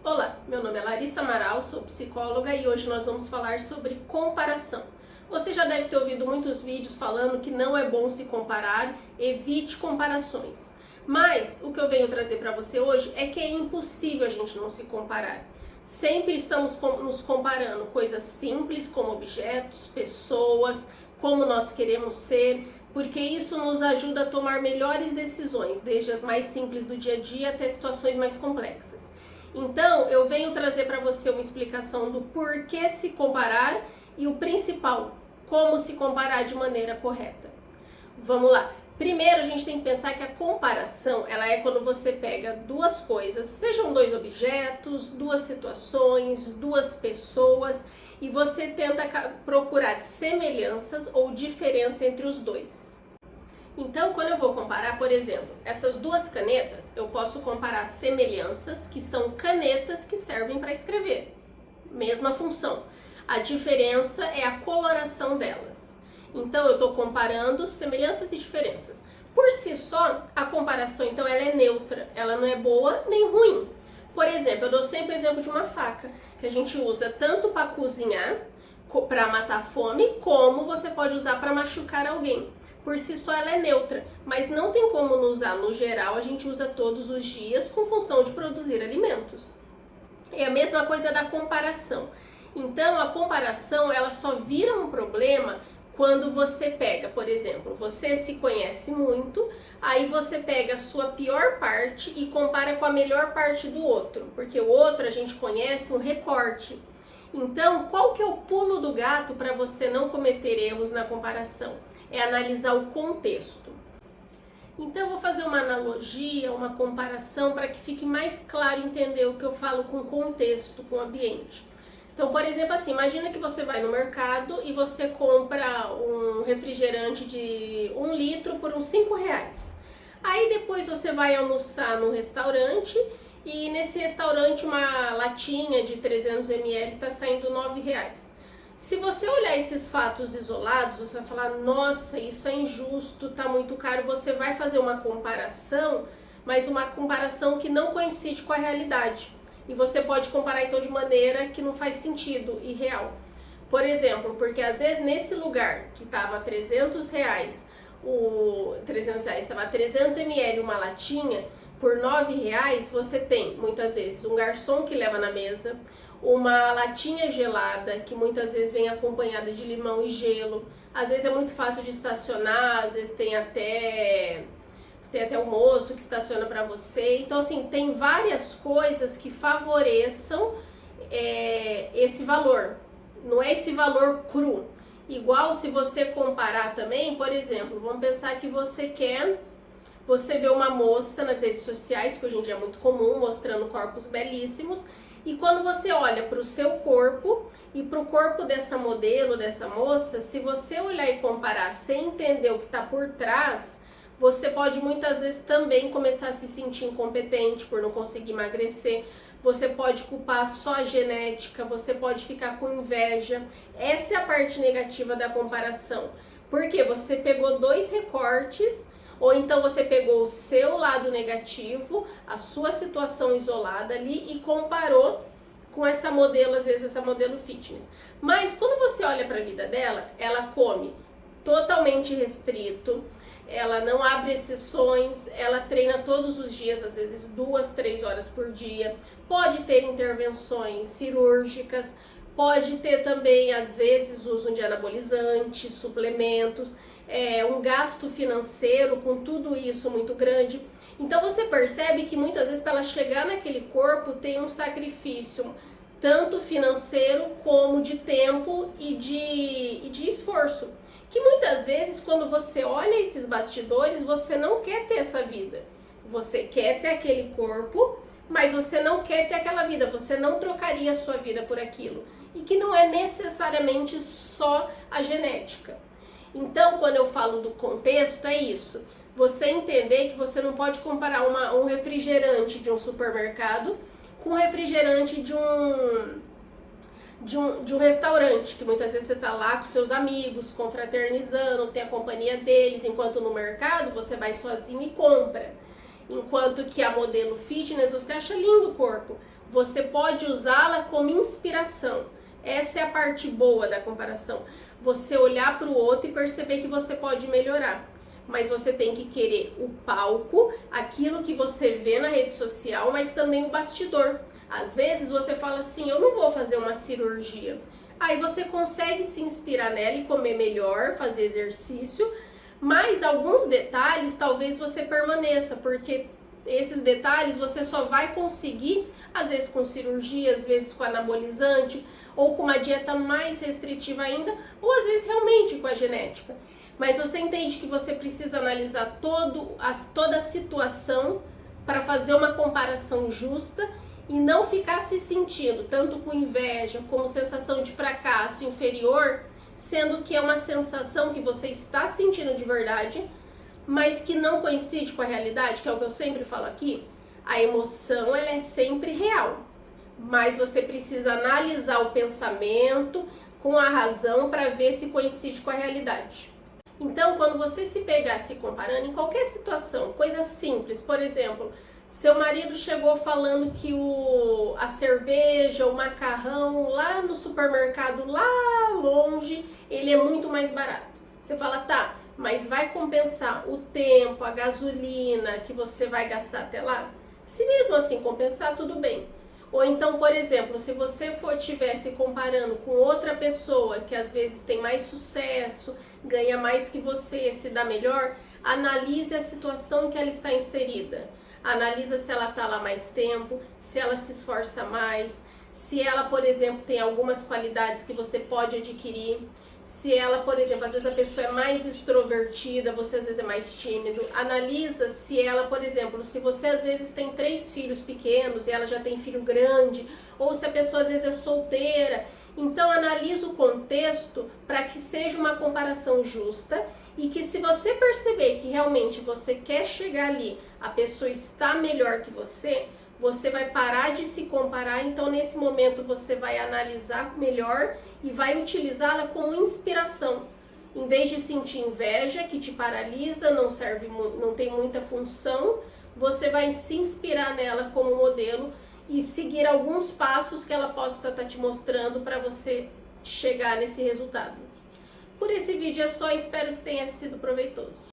Olá, meu nome é Larissa Amaral, sou psicóloga e hoje nós vamos falar sobre comparação. Você já deve ter ouvido muitos vídeos falando que não é bom se comparar, evite comparações. Mas o que eu venho trazer para você hoje é que é impossível a gente não se comparar. Sempre estamos nos comparando coisas simples como objetos, pessoas, como nós queremos ser, porque isso nos ajuda a tomar melhores decisões, desde as mais simples do dia a dia até situações mais complexas. Então, eu venho trazer para você uma explicação do porquê se comparar e o principal, como se comparar de maneira correta. Vamos lá. Primeiro, a gente tem que pensar que a comparação, ela é quando você pega duas coisas, sejam dois objetos, duas situações, duas pessoas, e você tenta procurar semelhanças ou diferença entre os dois. Então, quando eu vou comparar, por exemplo, essas duas canetas, eu posso comparar semelhanças, que são canetas que servem para escrever. Mesma função. A diferença é a coloração delas. Então, eu estou comparando semelhanças e diferenças. Por si só, a comparação, então, ela é neutra. Ela não é boa nem ruim. Por exemplo, eu dou sempre o exemplo de uma faca, que a gente usa tanto para cozinhar, para matar fome, como você pode usar para machucar alguém. Por si só ela é neutra, mas não tem como usar no geral, a gente usa todos os dias com função de produzir alimentos. É a mesma coisa da comparação. Então a comparação ela só vira um problema quando você pega, por exemplo, você se conhece muito, aí você pega a sua pior parte e compara com a melhor parte do outro, porque o outro a gente conhece um recorte. Então, qual que é o pulo do gato para você não cometer erros na comparação? É analisar o contexto. Então eu vou fazer uma analogia, uma comparação para que fique mais claro entender o que eu falo com contexto, com ambiente. Então, por exemplo, assim, imagina que você vai no mercado e você compra um refrigerante de 1 litro por uns 5 reais. Aí depois você vai almoçar no restaurante e nesse restaurante uma latinha de 300 ml está saindo 9 reais. Se você olhar esses fatos isolados, você vai falar, nossa, isso é injusto, tá muito caro. Você vai fazer uma comparação, mas uma comparação que não coincide com a realidade. E você pode comparar então de maneira que não faz sentido e real. Por exemplo, porque às vezes nesse lugar que tava 300 reais, estava 300 ml uma latinha, por 9 reais você tem muitas vezes um garçom que leva na mesa, uma latinha gelada, que muitas vezes vem acompanhada de limão e gelo. Às vezes é muito fácil de estacionar, às vezes tem até o moço que estaciona para você. Então, assim, tem várias coisas que favoreçam esse valor. Não é esse valor cru. Igual se você comparar também, por exemplo, vamos pensar que você vê uma moça nas redes sociais, que hoje em dia é muito comum, mostrando corpos belíssimos, e quando você olha para o seu corpo e para o corpo dessa modelo, dessa moça, se você olhar e comparar sem entender o que está por trás, você pode muitas vezes também começar a se sentir incompetente por não conseguir emagrecer. Você pode culpar só a genética, você pode ficar com inveja. Essa é a parte negativa da comparação. Porque você pegou dois recortes, ou então você pegou o seu lado negativo, a sua situação isolada ali e comparou com essa modelo, às vezes essa modelo fitness. Mas quando você olha para a vida dela, ela come totalmente restrito, ela não abre exceções, ela treina todos os dias, às vezes 2, 3 horas por dia, pode ter intervenções cirúrgicas, pode ter também, às vezes, uso de anabolizantes, suplementos, um gasto financeiro com tudo isso muito grande. Então você percebe que muitas vezes para ela chegar naquele corpo tem um sacrifício, tanto financeiro como de tempo e de esforço. Que muitas vezes quando você olha esses bastidores, você não quer ter essa vida. Você quer ter aquele corpo, mas você não quer ter aquela vida, você não trocaria a sua vida por aquilo. E que não é necessariamente só a genética. Então, quando eu falo do contexto, é isso. Você entender que você não pode comparar um refrigerante de um supermercado com um refrigerante de um restaurante, que muitas vezes você está lá com seus amigos, confraternizando, tem a companhia deles, enquanto no mercado você vai sozinho e compra. Enquanto que a modelo fitness, você acha lindo o corpo. você pode usá-la como inspiração. Essa é a parte boa da comparação. Você olhar para o outro e perceber que você pode melhorar. Mas você tem que querer o palco, aquilo que você vê na rede social, mas também o bastidor. Às vezes você fala assim, eu não vou fazer uma cirurgia. Aí você consegue se inspirar nela e comer melhor, fazer exercício, mas alguns detalhes talvez você permaneça, porque esses detalhes você só vai conseguir, às vezes com cirurgia, às vezes com anabolizante, ou com uma dieta mais restritiva ainda, ou às vezes realmente com a genética. Mas você entende que você precisa analisar toda a situação para fazer uma comparação justa e não ficar se sentindo tanto com inveja como sensação de fracasso inferior, sendo que é uma sensação que você está sentindo de verdade, mas que não coincide com a realidade, que é o que eu sempre falo aqui. A emoção, ela é sempre real, mas você precisa analisar o pensamento com a razão para ver se coincide com a realidade. Então, quando você se pegar se comparando em qualquer situação, coisa simples, por exemplo, seu marido chegou falando que a cerveja, o macarrão lá no supermercado, lá longe, ele é muito mais barato. Você fala, tá, mas vai compensar o tempo, a gasolina que você vai gastar até lá? Se mesmo assim compensar, tudo bem. Ou então, por exemplo, se você estiver se comparando com outra pessoa que às vezes tem mais sucesso, ganha mais que você, se dá melhor, analise a situação em que ela está inserida. Analisa se ela está lá mais tempo, se ela se esforça mais, se ela, por exemplo, tem algumas qualidades que você pode adquirir. Se ela, por exemplo, às vezes a pessoa é mais extrovertida, você às vezes é mais tímido. Analisa se ela, por exemplo, se você às vezes tem 3 filhos pequenos e ela já tem filho grande, ou se a pessoa às vezes é solteira. Então analisa o contexto para que seja uma comparação justa e que se você perceber que realmente você quer chegar ali, a pessoa está melhor que você vai parar de se comparar, então nesse momento você vai analisar melhor e vai utilizá-la como inspiração. Em vez de sentir inveja, que te paralisa, não tem muita função, você vai se inspirar nela como modelo e seguir alguns passos que ela possa estar te mostrando para você chegar nesse resultado. Por esse vídeo é só, espero que tenha sido proveitoso.